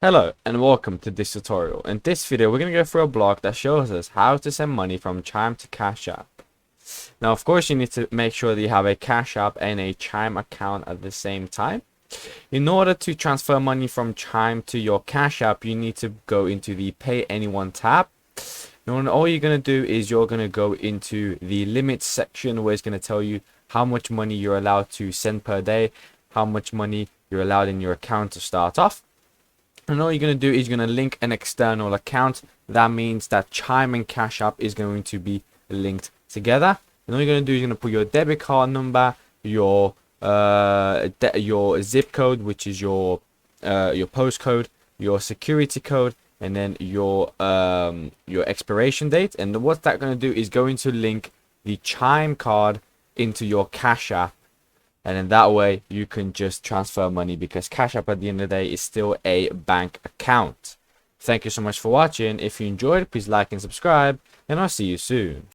Hello and welcome to this tutorial. In this video we're going to go through a blog that shows us how to send money from Chime to Cash App. Now of course you need to make sure that you have a Cash App and a Chime account at the same time. In order to transfer money from Chime to your Cash App, you need to go into the Pay Anyone tab. Now all you're going to do is you're going to go into the limits section where it's going to tell you how much money you're allowed to send per day, how much money you're allowed in your account to start off. And all you're going to do is you're going to link an external account. That means that Chime and Cash App is going to be linked together. And all you're going to do is you're going to put your debit card number, your zip code, which is your postcode, your security code, and then your expiration date. And what that's going to do is going to link the Chime card into your Cash App. And then that way you can just transfer money, because Cash App at the end of the day is still a bank account. Thank you so much for watching. If you enjoyed, please like and subscribe, and I'll see you soon.